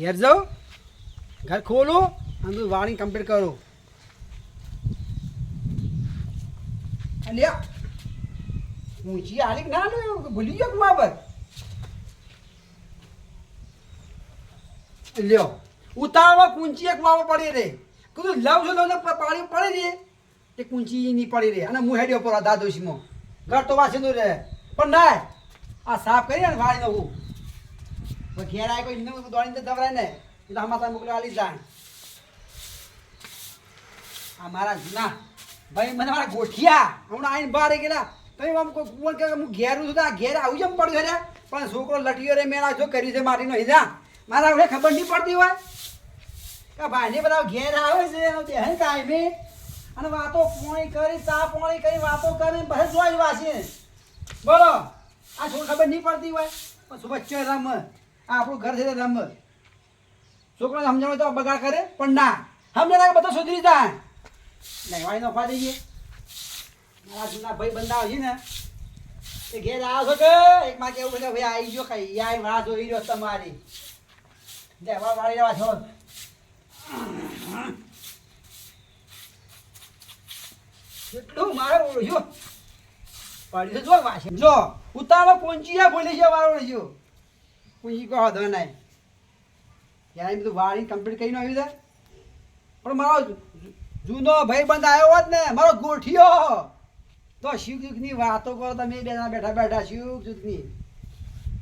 ઘેર જાઉં ઘર ખોલો અને તું વાણી કમ્પ્લીટ કરો. અલ્યા ઊંચી આલી ના લે ભૂલી ગયો તું બાબત. લ્યો ઉતાવળમાં કુંચી એક વાવો પડી રે કીધું લવ છો લવ પાણી પડી રે તે કુંચી નહીં પડી રે અને હું હેડ્યો પર દાદોશીમાં ઘર તો વાંચેલું રહે પણ ના આ સાફ કરી ને વાળી નવું ઘેર આવે કોઈ ઇન્દુ દોડીને દવરાય ને એટલે હમાતા મોકલી આલી જાય. આ મારા જૂના ભાઈ મને મારા ગોઠિયા હમણાં આવીને બહાર ગયેલા તમે આમ કોઈ કે હું ઘેરું છું તો આ ઘેર આવું જેમ પડ્યું રે પણ છોકરો લટીયો રે મેળા જો કર્યું છે માટીનો હીરા મારા હવે ખબર નહીં પડતી હોય કે ભાઈને બધા ઘેર આવે છે એનો બેહન કાયમી અને વાતો પોણી કરી ચા પોણી કરી વાતો કરી બસ જોઈ વાસી બોલો આ છોકરો ખબર નહીં પડતી હોય પણ બચ્ચો રમ આ આપણું ઘર છે રમ છોકરો સમજાવે તો બગાડ કરે પણ ના સમજે બધા સુધરી જાય નહીં વાળી નફા દઈએ. મારા જૂના ભાઈ બંધા છે ને એ ઘેર આવો છો કે એક માં કેવું કે ભાઈ આવી ગયો કઈ યાર વાહ જોઈ રહ્યો તમારી દેવા વાળી રહેવા છો. કેટલું મારે ઓળખ્યો પડી જો વાસે જો ઉતાવળ પહોંચી બોલી છે મારો ઓળખ્યો પૂછી કહો તો નહીં ત્યારે બધું વાળી કમ્પ્લીટ કરીને આવ્યું છે પણ મારો જૂનો ભાઈ બંધ આવ્યો હોત ને મારો ગોઠિયો તો સુખ દુઃખની વાતો કરો તમે બે જણા બેઠા બેઠા સુખ દુઃખની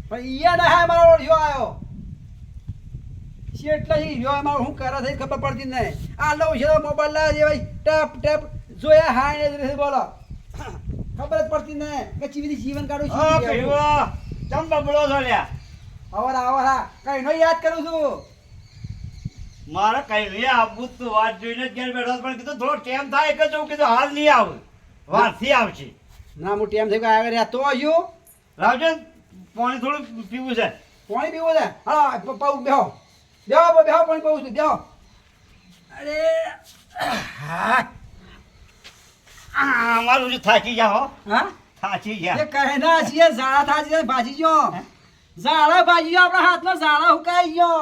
પણ ઈયા ના મારો ઓળખ્યો આવ્યો એટલે રહ્યો એમાં હું કરે થઈ ખબર પડતી નહીં આ લઉં છે મોબાઈલ લા જે ભાઈ ટપ ટપ જોયા હા બોલો ખબર જ પડતી નહીં કે ચીવી જીવન કાઢું છું. ચમ બબડો છો લ્યા આવરા આવરા કઈ નો યાદ કરું છું. મારે કઈ નહીં આવું તું વાત જોઈને જ ઘેર બેઠો પણ કીધું થોડો ટાઈમ થાય કે જો કીધું હાલ નહીં આવ વારથી આવશે ના હું ટાઈમ થઈ ગયો આગળ તો આવ્યો રાવજન પાણી થોડું પીવું છે પાણી પીવું છે હા પાઉ બેહો બેહો બેહો પાણી પાઉં છું બેહો. અરે હા મારું જો થાકી જા હો હા થાકી જા એ કહે ના છીએ ઝાડા થાજી જાય ભાજી ગયો ઝાડા ભાજી ગયો આપણા હાથમાં ઝાડા હુકાઈ ગયો.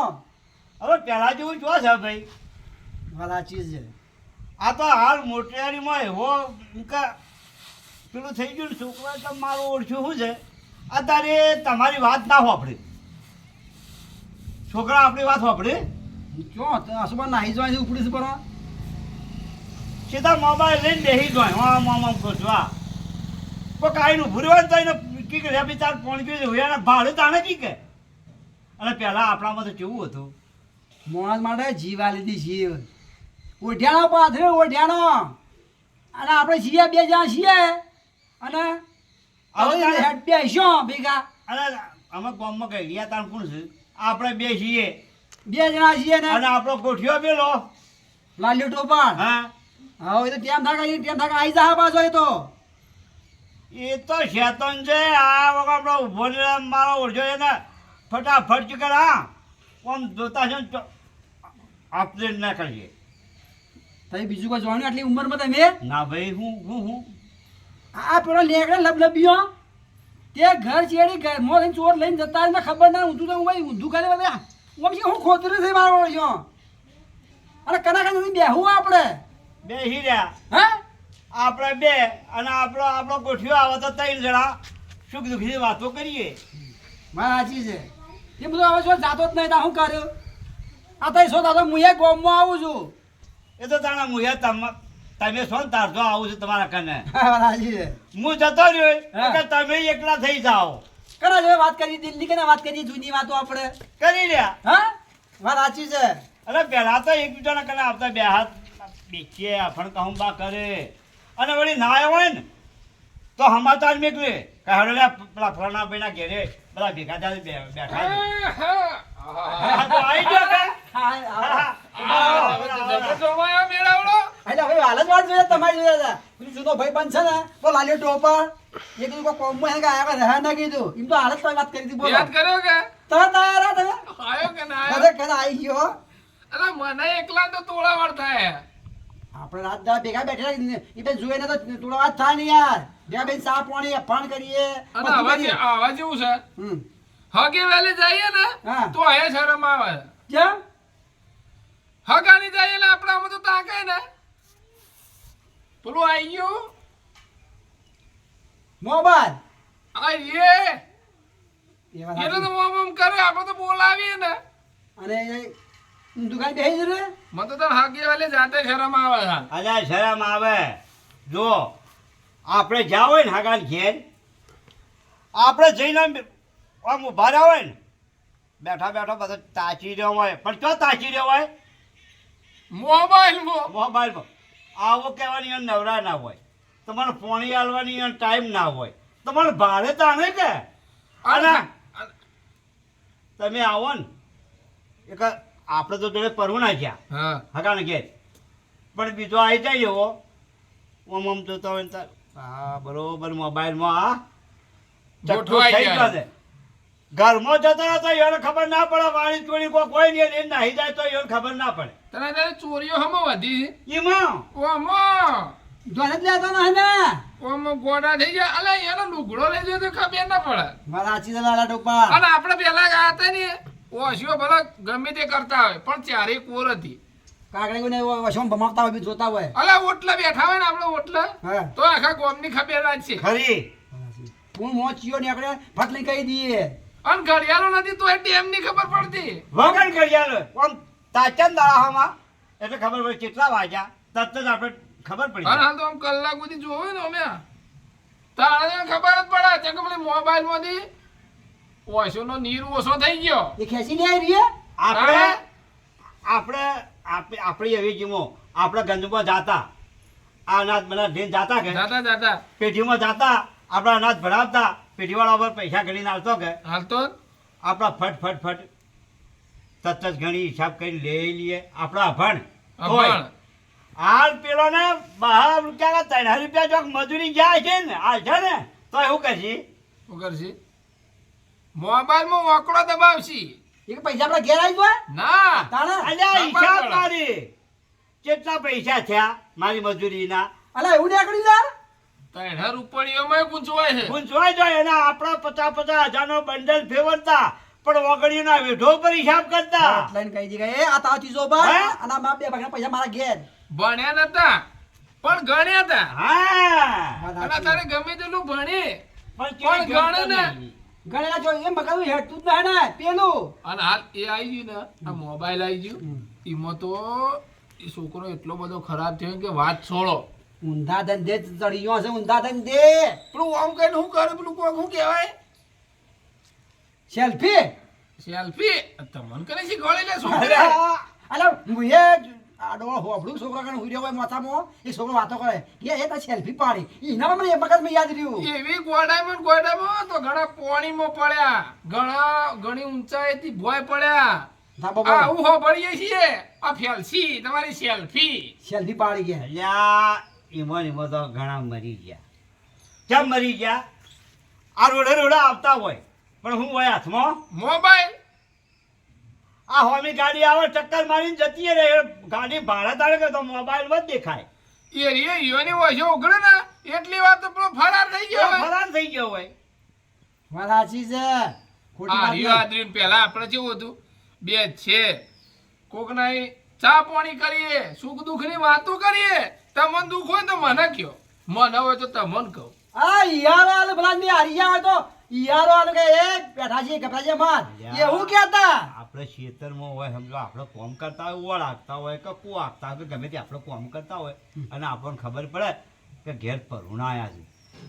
હવે પેલા જેવું જો છે ભાઈ વાલા ચીજ છે આ તો હાલ મોટિયારીમાં એવો પેલું થઈ ગયું ને છોકરા તો મારું ઓળખ્યું શું છે અત્યારે તમારી વાત ના હોપડે છોકરા આપણી વાત હોપડે ક્યો આસુબા નાહી જોઈ છે ઉપડી છે પર સીધા મોબાઈલ લઈને બેસી જાય હા મામા કરશું આ પણ કાંઈ નું ભૂરવાનું તો એને કી કે બી તાર ફોન કર્યું છે એને ભાડું તાણે કી કે અને પહેલાં આપણામાં તો કેવું હતું માણસ માટે જીવા લીધી જીવ ઓઢિયાનો પાથરે ઓઢિયાનો અને આપણે છીએ બે જણા છીએ અને હવે હેડ બેસ્યો ભેગા અને અમે ગામમાં કઈ ગયા તાણ કોણ છે આપણે બે છીએ બે જણા છીએ ને અને આપણો ગોઠિયો પેલો લાલ્યો ટોપાણ હા હા એ તો ટેમ થાકા આવી જા પાછો એ તો એ તો શેતન છે આ વખત આપણો ઉભો રહે મારો ઓળખ્યો છે ને ફટાફટ ચીકર હા આમ જોતા છે ને આપણે ના કરીએ તમે બીજું કોઈ જોવાનું આટલી ઉંમરમાં તમે ના ભાઈ હું આ પેલો લેકડે લબલબ્યો તે ઘર ચેડી ઘરમાં લઈને ચોર લઈને જતા ને ખબર ના ઊંધું તો ભાઈ ઊંધું કરે બધા હું ખોતરું થઈ મારો ઓળખ્યો અને કના કના બેહું આપણે બે હીર્યા હા આપણે બે અને આપણો ગોઠિયો આવે તો ત્રણ જણા સુખ દુઃખની વાતો કરીએ મારા સાચી છે એ બધું હવે શું જાતો જ નહીં તા શું કર્યું આ તો શું દાદા હું એક ગોમમાં આવું છું એ તો તાણા મુયા તમે છો ને તાર જો આવું છું તમારા કને સાચી છે હું જતો રહ્યો કે તમે એકલા થઈ જાઓ કના જોડે વાત કરી દિલ્હી કને વાત કરી જૂની વાતો આપણે કરી રહ્યા હા વાત સાચી છે અરે પહેલા તો એકબીજાના કને આવતા બે હાથ બેસીએ અફણ કહુંબા કરે અને વળી ના આવ્યો હોય ને તો સમાચાર મેકલે કે હડે પેલા ફલાણા ભાઈના ઘેરે બધા ભેગા થાય બેઠા છે. હા, તો આવી ગયો કે એટલે હવે હાલ જ વાત જોઈએ તમારી જોડે હતા પેલું જૂનો ભાઈ બંધ છે ને તો લાલ્યો ટોપર એ કીધું કોઈ કોમમાં એને આયા રહ્યા ના કીધું એમ તો હાલ જ તમે વાત કરી હતી બોલો યાદ કર્યો કે તમે તૈયાર તમે આયો કે ના કદે કદે આવી ગયો અરે મને એકલા તો તોળાવડ થાય આપણે રાત દાડા ભેગા બેઠા એ બેન જોઈએ ને તો થોડો વાત થાય ને યાર ભેગા બેન ચા પાણી અફાણ કરીએ અને આવા જેવું છે હમ હગે વેલે જઈએ ને હા. તો અહીંયા શરમ આવે ક્યાં હગાની જાય એટલે આપણે આમાં તો તાકાય ને પેલું આવી ગયું મોબાઈલ આ એ એ વાત એટલે તો સાચી. મોમ કરે આપણે તો બોલાવીએ ને અને દુકાન બેસી જશે મને તો તાર હાગી વાલે જાતે શરમ આવે છે અલ્યા શરમ આવે જો આપણે જ્યાં હોય ને હાગાન ઘેર આપણે જઈને આમ ઊભા રહ્યા હોય ને બેઠા બેઠા બધા તાચી રહ્યો હોય પણ ક્યાં તાચી રહ્યો હોય મોબાઈલમાં મોબાઈલમાં આવો કહેવાની એને નવરા ના હોય તમારે પોણી આલવાની એને ટાઈમ ના હોય તમારે ભાડે તાણે કે અને તમે આવો ને એક આપણે તો જોડે પરવું ના ગયા હા હગાને ઘેર પણ બીજો આવી જાય એવો ઓમ આમ જોતા હોય ને તાર હા બરોબર મોબાઈલમાં આ ચક્કુ ગોઠવાઈ થઈ જાય. ગયો છે ઘરમાં જતો રહેતો એને ખબર ના પડે વાણી ચોરી કોઈ નહીં એને નાહી જાય તો એને ખબર ના પડે તને તારે ચોરીઓ હમો વધી એમાં ઓમો ધોને જ લેતો નહીં ને ઓમો ગોડા થઈ ગયા અલા એનો લુગડો લઈ જાય તો ખબર ના પડે મારા સાચી છે લાલા ટોપા અને આપણે પેલા ગયા હતા ને ઓશિયો ભલે ગમે તે કરતા હોય પણ ચારે કોર હતી કાકડીઓને વશોમાં ભમાવતા હોય બી જોતા હોય અલા ઓટલા બેઠા હોય ને આપણે ઓટલા હા તો આખા ગોમની ખબર જ છે ખરી હું મોચીઓ ને આપણે ફટ લઈ કહી દઈએ અને ઘડિયાળો નથી તો એ ડેમ ની ખબર પડતી વગર ઘડિયાળ આમ તાચન દાડામાં એટલે ખબર પડે કેટલા વાગ્યા તરત જ આપણે ખબર પડી અને જાય. હાલ તો આમ કલાક સુધી જોવે ને અમે તારે ખબર જ પડે છે કે પેલી મોબાઈલ માંથી ઓશો નો નીર ઓછો થઈ ગયો એ ખેંચી નહીં આવી રહી આપણે હા? આપણી એવી જીમો આપણે ગંજમાં જાતા આ અનાજ બનાવ લઈને જાતા કે દાદા દાદા પેઢીમાં જાતા આપણા અનાજ ભરાવતા પેઢીવાળા પર પૈસા ગણીને આવતો કે હાલ તો આપણા ફટ ફટ ફટ તત જ ઘણી હિસાબ કરી લઈ લઈએ આપણા અભણ અભણ. હાલ પેલો ને 12 રૂપિયા 3 રૂપિયા ચોક મજૂરી જાય છે ને હાલ છે ને તો એવું કહેશી શું કરશે મોબાઈલ માં ઓકડો દબાવશી એ પૈસા આપણા ઘેર આવી જાય ના તાણે અલ્યા ખબર હિસાબ પડે. મારી કેટલા પૈસા થયા મારી મજૂરીના અલા એવું નીકળી યાર 3 રૂપિયામાં પૂછવાય છે પૂછવાય જાય એના આપણા 50 હજારનો બંડલ ફેરવતા પણ ઓગળીના વેઢો પર હિસાબ કરતા લઈને કહી દી એ આ તાવ ચીજો પર હે? અને આ મારા બે ભાગના પૈસા મારા ઘેર ભણ્યા નતા પણ ગણ્યા હતા હા અને તારે ગમે તેટલું ભણે પણ પણ ગણે ને. ગણેલા જો એમ બગાડું હેડતું જ ના હે ને પેલું અને હાલ એ આવી ગયું ને આ મોબાઈલ આવી ગયું એમાં તો એ છોકરો એટલો બધો ખરાબ થયો કે વાત છોડો ઊંધા ધંધે ચડ્યો છે ઊંધા ધંધે પેલું આમ કઈ શું કરે પેલું કોક શું કહેવાય સેલ્ફી સેલ્ફી તમને કરે છે ગોળી લે શું અરે કરે અલા મુએ આડો હોબડું છોકરા કણ હુર્યો હોય માથામાં એ છોકરો વાતો કરે કે એ તો સેલ્ફી પાડી એના મને એ મગજમાં યાદ રહ્યું એવી ગોડામાં તો ઘણા પાણીમાં પડ્યા ઘણી ઊંચાઈથી ભોય પડ્યા ના બાબા આવું હોભળીએ છીએ આ ફેલસી તમારી સેલ્ફી સેલ્ફી પાડી ગયા અલ્યા એમાં તો ઘણા મરી ગયા કેમ મરી ગયા આ રોડે રોડે આવતા હોય પણ હું હોય હાથમાં મોબાઈલ આ હોમી ગાડી આવે ટક્કર મારીને જતી રહે ગાડી ભાડા તારે કે તો મોબાઈલમાં જ દેખાય યોની વોશો ઉઘડે ને એટલી વાર તો પેલો ફરાર થઈ ગયો હવે. ફરાર થઈ ગયો હોય વાત સાચી છે ખોટી આ વાત રિયો નહીં. આદરીને પહેલા આપણે કેવું હતું બે છે કોકના ઈ ચા પાણી કરીએ સુખ દુઃખ ની વાતો કરીએ તમને દુઃખ હોય તો મને કયો મને હોય તો તમને કહું આ યાર આલે ભલા ની હારિયા હોય તો યારો આલે કે એ બેઠાજી ગભરાજી માર એવું કહેતા આપણે ખેતરમાં હોય સમજો આપણે કોમ કરતા હોય ઓળ હાંકતા હોય કે કુ હાંકતા હોય કે ગમે તે આપણે કોમ કરતા હોય અને આપણને ખબર પડે કે ઘેર પરુણા આવ્યા છે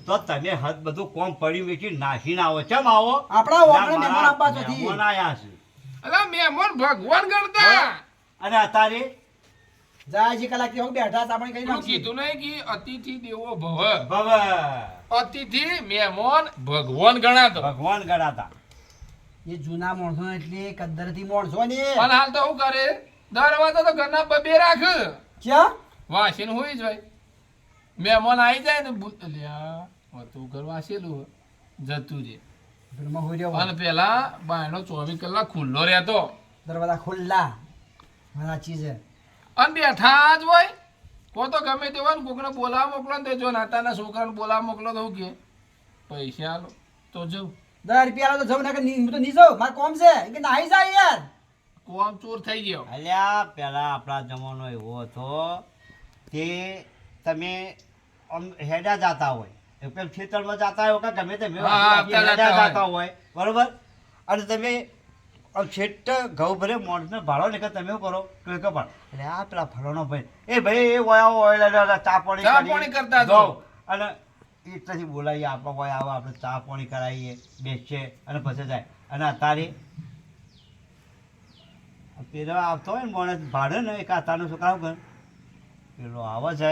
તો તમે હદ બધું કોમ પડ્યું વેચી નાખીને આવો ચમ આવો આપણા ઓગણે ના, મહેમાન મારા આપવા જોથી. મહેમાન આયા છે અરે મહેમાન ભગવાન ગણતા અને અત્યારે જાયજી કલાક થી બેઠા હતા આપણે કઈ પેલું નાખી કીધું નહીં કે અતિથિ દેવો ભવ ભવ અતિથિ મહેમાન ભગવાન ગણાતો ભગવાન ગણાતા એ જૂના માણસો એટલી કદ્દરથી માણસો ને પણ હાલ તો શું કરે દરવાજા તો ઘરના બબે રાખ ક્યાં વાસીને હોય જ હોય મહેમાન આવી જાય ને તું ઘર વાસેલું જતું રે ઘરમાં હોઈ રહ્યો અને પેલા બાયનો 24 કલાક ખુલ્લો રહેતો દરવાજા ખુલ્લા સાચી છે અને બેઠા જ હોય કો તો ગમે તે હોય ને કોકને બોલાવા મોકલો ને તો જો નાતાના છોકરાને બોલાવા મોકલો તો શું કે પૈસા આલો તો જવું 10 રૂપિયા તો જવું ના કે હું તો નહીં જાઉં મારે કોમ છે કે નાહી જાય યાર કોમ ચોર થઈ ગયો. અલ્યા પેલા આપણા જમાનો એવો હતો કે તમે આમ હેડા જાતા હોય પેલા ખેતરમાં જાતા હોય કે ગમે તમે હા, હેડા જાતા જાતા હોય બરોબર અને તમે આમ છેટ ઘઉં ભરે મોણસને ભાડો ને કે તમે શું કરો કે ખબર એટલે આ પેલા ફલાણો ભાઈ એ ભાઈ એ ઓયા ચા પાણી ચા કરીએ, પાણી કરતા હતો. જાઓ. અને એટલાથી બોલાવીએ આપણે કોઈ આવો આપણે ચા પાણી કરાવીએ બેસીએ અને પછી જાય અને અત્યારે પેલો આવતો હોય ને માણસ ભાડે ને એક આતાનો છોકરા કરે પેલો આવે છે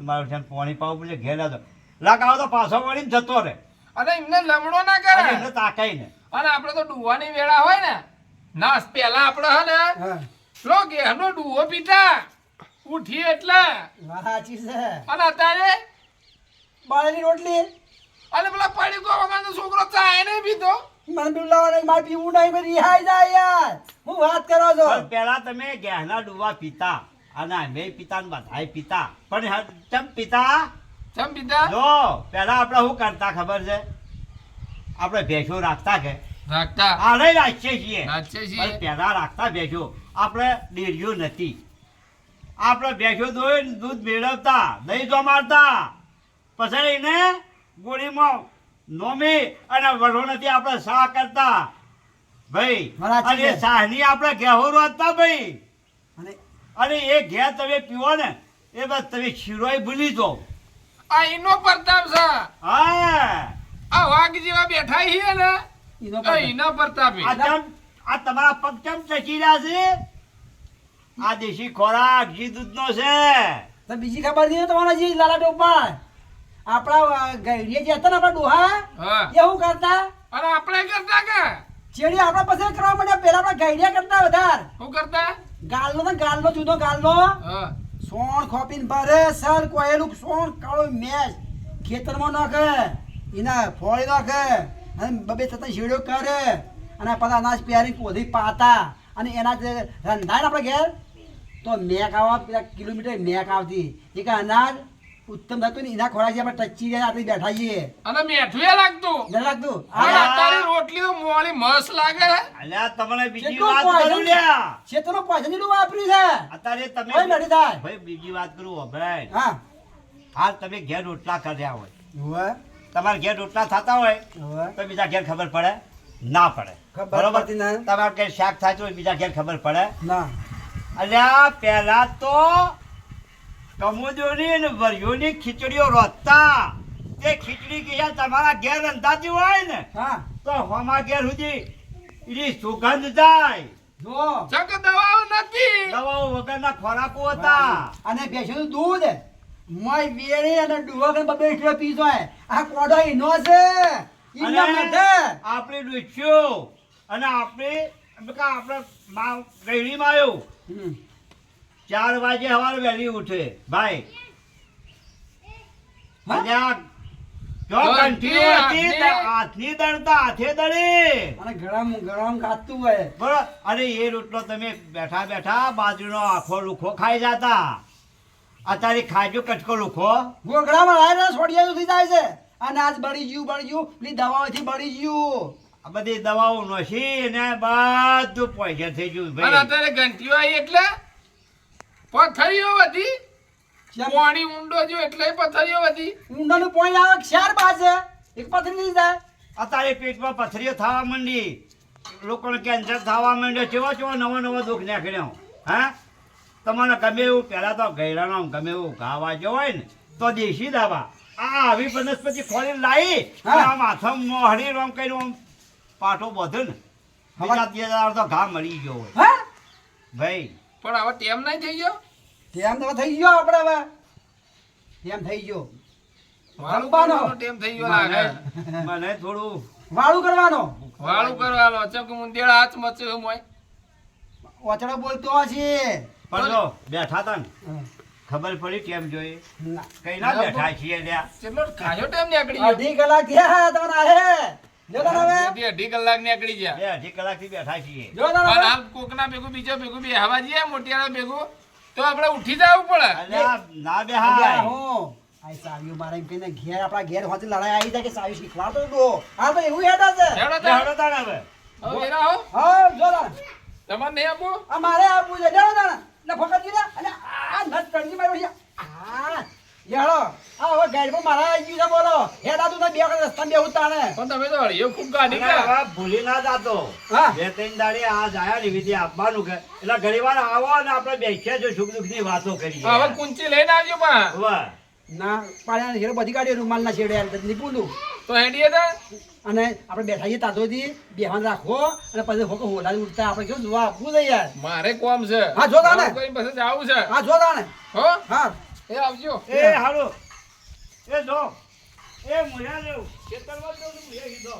મારું છે પાણી પાવું પછી ઘેર આવતો લાગ આવો તો પાછો વળીને જતો રહે અને એમને લમણો ના અને કરે. એને તાકાય ને અને આપણે તો ડુવાની વેળા હોય ને નાસ પેલા આપણે હે ને હા લો ઘેરનો ડુવો પીતા ઉઠી એટલે. વાત સાચી છે અને અત્યારે બાળની રોટલી અને પેલા પડીકો વગરનો છોકરો ચાય નહીં પીતો. મને પેલું લાવવાનું મારે પીવું નહીં મેં રિહાઈ જાય યાર હું વાત કરો છો પણ પેલા તમે ઘેરના ડૂવા પીતા અને અમે પીતા ને બધાય પીતા પણ ચમ પીતા ચમ પીતા જો પેલા આપણે શું કરતા ખબર છે આપણે ભેંસો રાખતા કે રાખતા આને રાખીએ છીએ નાચે પણ છીએ. પહેલા રાખતા ભેંસો આપણે ડેરીઓ નથી આપણે ભેંસો દોઈને દૂધ મેળવતા દહીં જમાડતા પછી એને ગોળીમાં નોમી અને વઢોણથી આપણે શાહ કરતા ભાઈ બરાબર છે. અને શાહની આપણે ઘેહો રોધતા ભાઈ અને અને એ ઘેર તમે પીવો ને એ બસ તમે શીરોય ભૂલી દો આ એનો પ્રતાપ છે. હા આ વાઘ જેવા બેઠા છીએ ને એનો આ પણ એના પ્રતાપે. આ તમારા પગ કેમ ચચી રહ્યા છે આ દેશી ખોરાક ઘી દૂધનો છે તો બીજી ખબર નહીં તમારા જે લાલા ટોપા આપણા ગઈડીએ જે હતા ને આપણા ડોહા હા એ શું કરતા અને આપણે કરતા કે ચેડી આપણા પસંદ કરવા માટે પેલા આપણા ગઈડિયા કરતા વધારે શું કરતા ગાલનો ને ગાલનો જુદો ગાલનો હા સોણ ખોપીને ભરે સર કોયેલું સોણ કાળો મેચ ખેતરમાં નાખે એના ફોળી નાખે અને બબે થતા શેડો કરે અને પાછા અનાજ પહેરી કોધી પાતા અને એના જે રંધાય ને આપણે ઘેર તો મેક આવવા પેલા કિલોમીટર મેક આવતી એ કે અનાજ ઉત્તમ થતું ને એના ખોરાક આપણે ટચી રહ્યા આપણે બેઠા છીએ અને મેઠું એ લાગતું. ન લાગતું અને અત્યારે રોટલી તો મોળી મસ્ત લાગે. અલ્યા તમને બીજી કેટલું વાત poison કરું લ્યા ખેતરનો પૈસા જેટલું વાપર્યું છે અત્યારે તમે કોઈ નડી થાય ભાઈ બીજી વાત કરું અભરાય હા હાલ તમે ઘેર રોટલા કર્યા હોય હોવે તમારે ઘેર રોટલા થતા હોય હોવે તો બીજા ઘેર ખબર પડે ના પડે ખબર બરોબર પડતી ના. તમારે ઘેર શાક થાય તો બીજા ઘેર ખબર પડે ના અલ્યા પહેલા તો કમોદોની અને વરિયોની ખીચડીઓ રોધતા તે ખીચડી કે યાર તમારા ઘેર રંધાતી હોય ને હા તો હમા ઘેર સુધી એની સુગંધ જાય જો ચક દવાઓ નથી. દવાઓ વગરના ખોરાકો હતા અને ભેંસનું દૂધ મોય વેરી અને ડુવક બબે કિલો પીતો હોય આ કોડો ઈનો છે ઈના અને મધે આપણે ડૂચ્યો અને આપણે ગઈડીમાં આવ્યું 4 વાગે સવારે વહેલી ઉઠે ભાઈ હા? અલ્યા જો ઘંટી ઘંટી હતી હાથની. તે હાથની દળતા હાથે દળે અને ગરમ ગાતું હોય બરોબર અરે એ રોટલો તમે બેઠા બેઠા બાજરીનો આખો લુખો ખાઈ જતા અત્યારે ખાજો કટકો લુખો ગોગડામાં લાઈને છોડિયા સુધી જાય છે અનાજ બળી ગયું પેલી દવાઓથી બળી ગયું આ બધી દવાઓ નોશી ને બધું પોઈઝન થઈ ગયું અને ભાઈ અત્યારે ઘંટીઓ આવી એટલે પથરીઓ વધી. જેમ પાણી ઊંડો જો એટલે પથરીઓ વધી. ઊંડાનું પોઈન્ટ આવે ક્ષાર બાજે એક પથરી નહીં જાય અત્યારે પેટમાં પથરીઓ થવા માંડી લોકોને કેન્સર થવા માંડ્યો કેવો કેવો નવો નવો દુઃખ નીકળ્યો હા તમને ગમે એવું પહેલાં તો ગયડાનો ગમે એવું ઘા વાગ્યો હોય ને તો દેશી દવા આ આવી વનસ્પતિ ખોલી લાવી હા. આમ હાથમાં હળી રામ કરીને આમ પાટો બધો ને બીજા 2 તો ઘા મળી ગયો હોય હા ભાઈ પણ હવે ટેમ નહીં થઈ ગયો. તેમ તો થઈ ગયો આપણે હવે તેમ થઈ ગયો વાળું રમવાનો. કરવાનો ટેમ થઈ ગયો લાગે. મને થોડું વાળું કરવાનો વાળું કરવાનો ચક મુંદેડા હાથ મચે મોય. ઓચડો બોલતો છે પણ જો બેઠા તા ને ખબર પડી કેમ જોઈએ ના. કઈ ના બેઠા છીએ ત્યાં કેટલો ખાયો ટેમ નીકળી ગયો. અઢી કલાક થયા તમને આહે જો તને હવે બે અઢી કલાક નીકળી ગયા. 2 કલાકથી બેઠા છીએ જો તને અને હવે હાલ કોકના ભેગું બીજો ભેગું બે હવા જઈએ મોટિયાળા ભેગું તો આપણે ઉઠી જવું પડે. અલ્યા ના અલ્યા બેહાય હું આ સાવીઓ મારે એમ કહીને ઘેર આપણા ઘેર હોતી લડાઈ આવી જાય કે સાવી શીખવાડતો તો આ તો એવું હેડા છે હેડો તો. લે, હળો તાણ હવે. હવે વેરા હો. હા જો તારે. તમારે નહીં આપો આ મારે આપવું છે જાણો જાણે એટલે ફોકટ ને અને આ નસ ચડની મારી છે આ યાળો આ હવે ગાડી પર મારા આવી ગયું છે બોલો હેડા તું બે વખત રસ્તા બે ઉતાણે પણ તમે તો હળીઓ ખૂબ ગાડી અને કે હવે ભૂલી ના જાતો હા. બે ત્રણ દાડે આ જાયા ને વિધિ આપવાનું કે એટલે ઘણી વાર આવો અને આપણે બેસીએ જો સુખ દુઃખ ની વાતો કરીએ હવે કુંચી લઈને આવજો પણ વાહ. ના પાડ્યા હેરો બધી ગાડીઓ રૂમાલ ના છેડે યાર નીપુલું તો હેડીએ તા અને આપણે બેઠા છીએ તાતોથી બેહાન રાખો અને પછી ફોકો હોડા ઉઠતા આપણે કેવું જોવા આપવું છે યાર મારે કોમ છે હા, જો તાને. મારે કોઈ પછી જાવું છે હા જો તાણે હો હા એ આવજો એ હાલો એ જો એ મુયા લેવું ખેતરમાં જવું મુયા કીધો